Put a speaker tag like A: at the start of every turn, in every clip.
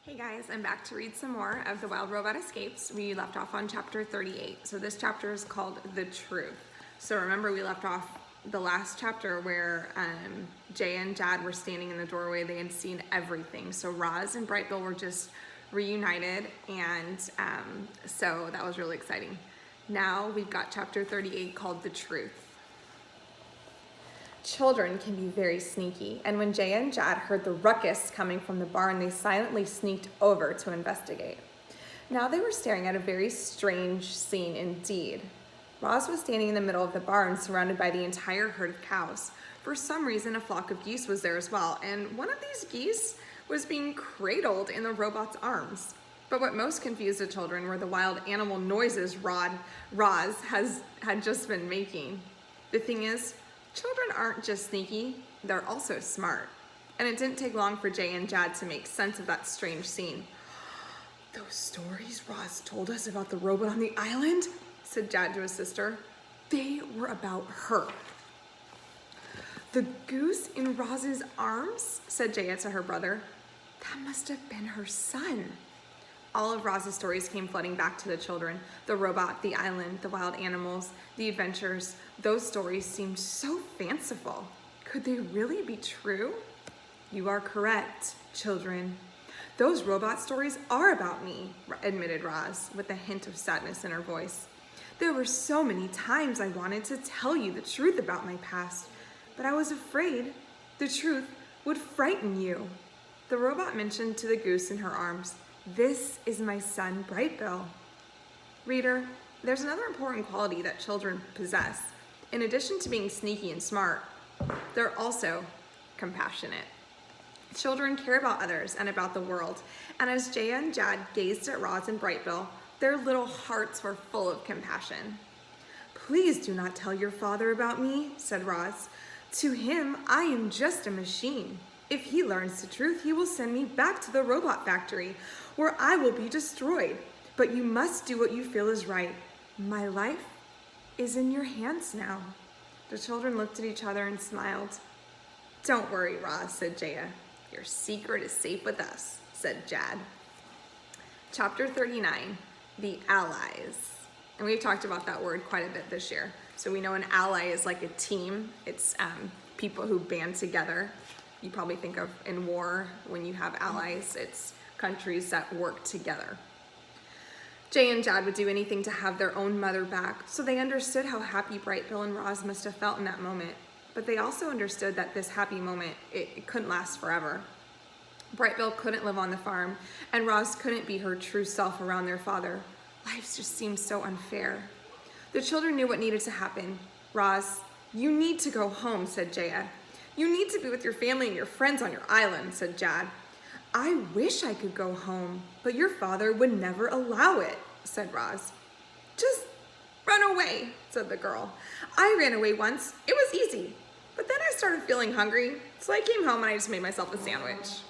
A: Hey guys, I'm back to read some more of The Wild Robot Escapes. We left off on chapter 38. So this chapter is called The Truth. So remember we left off the last chapter where Jay and Jad were standing in the doorway. They had seen everything. So Roz and Bright Bill were just reunited, and so that was really exciting. Now we've got chapter 38 called The Truth. Children can be very sneaky, and when Jay and Jad heard the ruckus coming from the barn, they silently sneaked over to investigate. Now they were staring at a very strange scene indeed. Roz was standing in the middle of the barn, surrounded by the entire herd of cows. For some reason, a flock of geese was there as well, and one of these geese was being cradled in the robot's arms. But what most confused the children were the wild animal noises Roz had just been making. The thing is, children aren't just sneaky, they're also smart. And it didn't take long for Jay and Jad to make sense of that strange scene. "Those stories Roz told us about the robot on the island," said Jad to his sister, "they were about her." "The goose in Roz's arms?" said Jaya to her brother. "That must have been her son." All of Roz's stories came flooding back to the children. The robot, the island, the wild animals, the adventures. Those stories seemed so fanciful. Could they really be true? "You are correct, children. Those robot stories are about me," admitted Roz, with a hint of sadness in her voice. "There were so many times I wanted to tell you the truth about my past, but I was afraid the truth would frighten you." The robot mentioned to the goose in her arms, "This is my son, Bright Bill." Reader, there's another important quality that children possess. In addition to being sneaky and smart, they're also compassionate. Children care about others and about the world, and as Jaya and Jad gazed at Roz and Bright Bill, their little hearts were full of compassion. "Please do not tell your father about me," said Roz. "To him, I am just a machine. If he learns the truth, he will send me back to the robot factory, where I will be destroyed. But you must do what you feel is right. My life is in your hands now." The children looked at each other and smiled. "Don't worry, Roz," said Jaya. "Your secret is safe with us," said Jad. Chapter 39, The Allies. And we've talked about that word quite a bit this year. So we know an ally is like a team. It's people who band together. You probably think of in war, when you have allies, it's countries that work together. Jay and Jad would do anything to have their own mother back, so they understood how happy Bright Bill and Roz must have felt in that moment. But they also understood that this happy moment, it couldn't last forever. Bright Bill couldn't live on the farm, and Roz couldn't be her true self around their father. Life just seemed so unfair. The children knew what needed to happen. "Roz, you need to go home," said Jaya. "You need to be with your family and your friends on your island," said Jad. "I wish I could go home, but your father would never allow it," said Roz. "Just run away," said the girl. "I ran away once. It was easy. But then I started feeling hungry, so I came home and I just made myself a sandwich."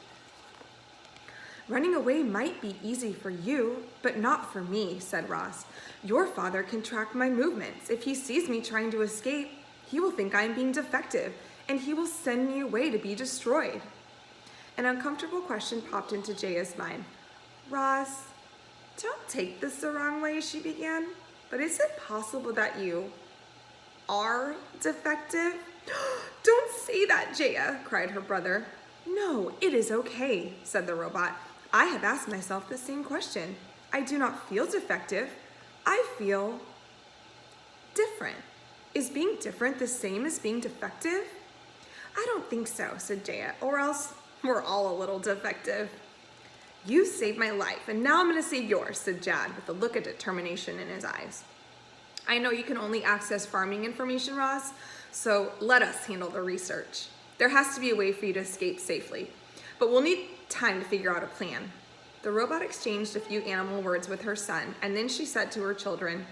A: "Running away might be easy for you, but not for me," said Roz. "Your father can track my movements. If he sees me trying to escape, he will think I am being defective, and he will send me away to be destroyed." An uncomfortable question popped into Jaya's mind. "Roz, don't take this the wrong way," she began, "but is it possible that you are defective?" "Don't say that, Jaya," cried her brother. "No, it is okay," said the robot. "I have asked myself the same question. I do not feel defective. I feel different. Is being different the same as being defective?" "I don't think so," said Jaya, "or else we're all a little defective." "You saved my life, and now I'm going to save yours," said Jad, with a look of determination in his eyes. "I know you can only access farming information, Roz, so let us handle the research. There has to be a way for you to escape safely, but we'll need time to figure out a plan." The robot exchanged a few animal words with her son, and then she said to her children,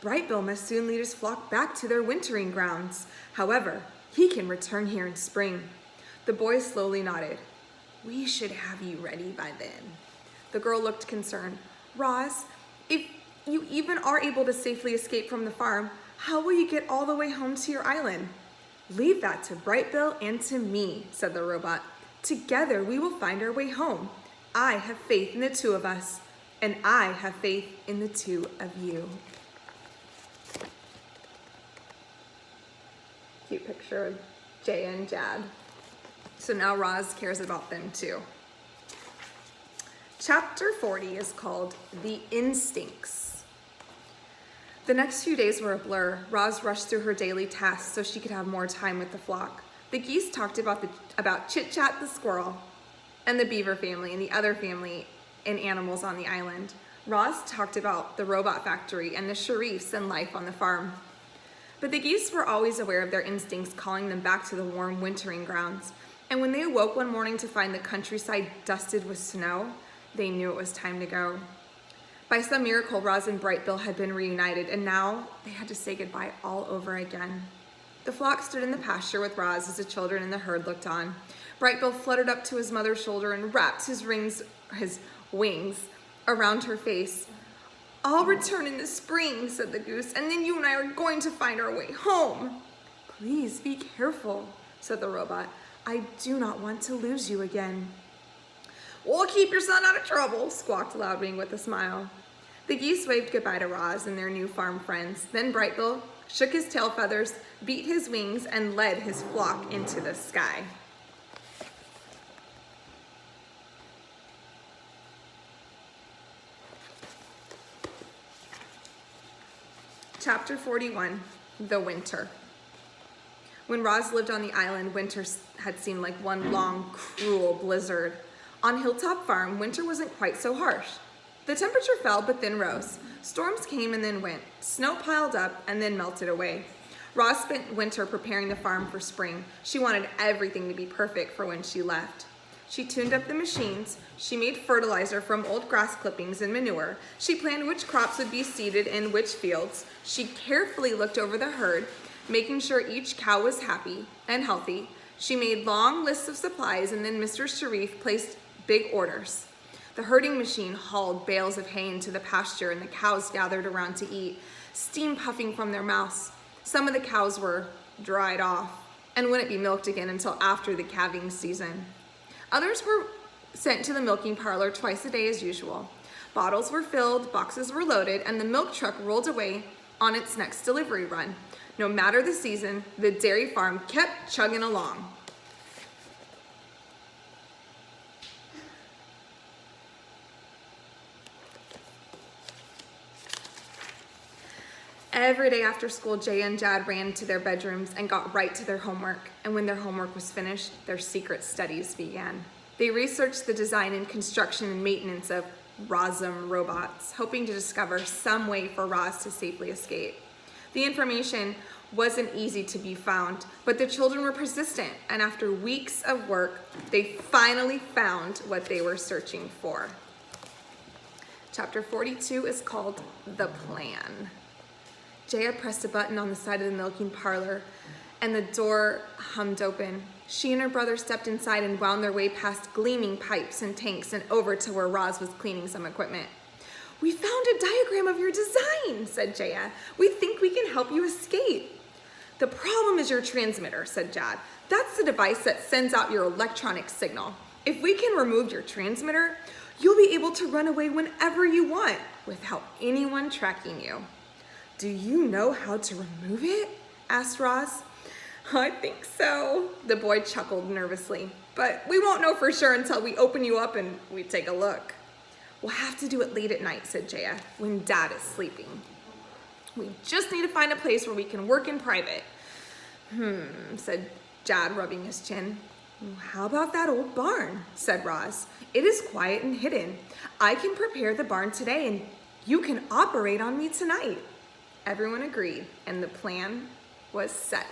A: "Bright Bill must soon lead his flock back to their wintering grounds. However, he can return here in spring." The boys slowly nodded. "We should have you ready by then." The girl looked concerned. "Roz, if you even are able to safely escape from the farm, how will you get all the way home to your island?" "Leave that to Bright Bill and to me," said the robot. "Together we will find our way home. I have faith in the two of us, and I have faith in the two of you. Cute picture of Jaya and Jad. So now Roz cares about them too. Chapter 40 is called The Instincts. The next few days were a blur. Roz rushed through her daily tasks so she could have more time with the flock. The geese talked about Chit-Chat the squirrel and the beaver family and the other family and animals on the island. Roz talked about the robot factory and the Sharifs and life on the farm. But the geese were always aware of their instincts, calling them back to the warm wintering grounds. And when they awoke one morning to find the countryside dusted with snow, they knew it was time to go. By some miracle, Roz and Brightbill had been reunited, and now they had to say goodbye all over again. The flock stood in the pasture with Roz as the children in the herd looked on. Brightbill fluttered up to his mother's shoulder and wrapped his wings around her face. "I'll return in the spring," said the goose, "and then you and I are going to find our way home." "Please be careful," said the robot. "I do not want to lose you again." "We'll keep your son out of trouble," squawked Loudwing with a smile. The geese waved goodbye to Roz and their new farm friends. Then Brightbill shook his tail feathers, beat his wings, and led his flock into the sky. Chapter 41, The Winter. When Roz lived on the island, winter had seemed like one long, cruel blizzard. On Hilltop Farm, winter wasn't quite so harsh. The temperature fell but then rose. Storms came and then went. Snow piled up and then melted away. Roz spent winter preparing the farm for spring. She wanted everything to be perfect for when she left. She tuned up the machines. She made fertilizer from old grass clippings and manure. She planned which crops would be seeded in which fields. She carefully looked over the herd, making sure each cow was happy and healthy. She made long lists of supplies, and then Mr. Sharif placed big orders. The herding machine hauled bales of hay into the pasture, and the cows gathered around to eat, steam puffing from their mouths. Some of the cows were dried off and wouldn't be milked again until after the calving season. Others were sent to the milking parlor twice a day as usual. Bottles were filled, boxes were loaded, and the milk truck rolled away on its next delivery run. No matter the season, the dairy farm kept chugging along. Every day after school, Jay and Jad ran to their bedrooms and got right to their homework. And when their homework was finished, their secret studies began. They researched the design and construction and maintenance of Rozum robots, hoping to discover some way for Roz to safely escape. The information wasn't easy to be found, but the children were persistent, and after weeks of work, they finally found what they were searching for. Chapter 42 is called The Plan. Jaya pressed a button on the side of the milking parlor, and the door hummed open. She and her brother stepped inside and wound their way past gleaming pipes and tanks and over to where Roz was cleaning some equipment. "We found a diagram of your design," said Jaya. "We think we can help you escape." "The problem is your transmitter," said Jad. "That's the device that sends out your electronic signal. If we can remove your transmitter, you'll be able to run away whenever you want without anyone tracking you." "Do you know how to remove it?" asked Roz. "I think so," the boy chuckled nervously. "But we won't know for sure until we open you up and we take a look." "We'll have to do it late at night," said Jaya, "when Dad is sleeping. We just need to find a place where we can work in private." Said Jad, rubbing his chin. "How about that old barn?" said Roz. "It is quiet and hidden. I can prepare the barn today and you can operate on me tonight." Everyone agreed, and the plan was set.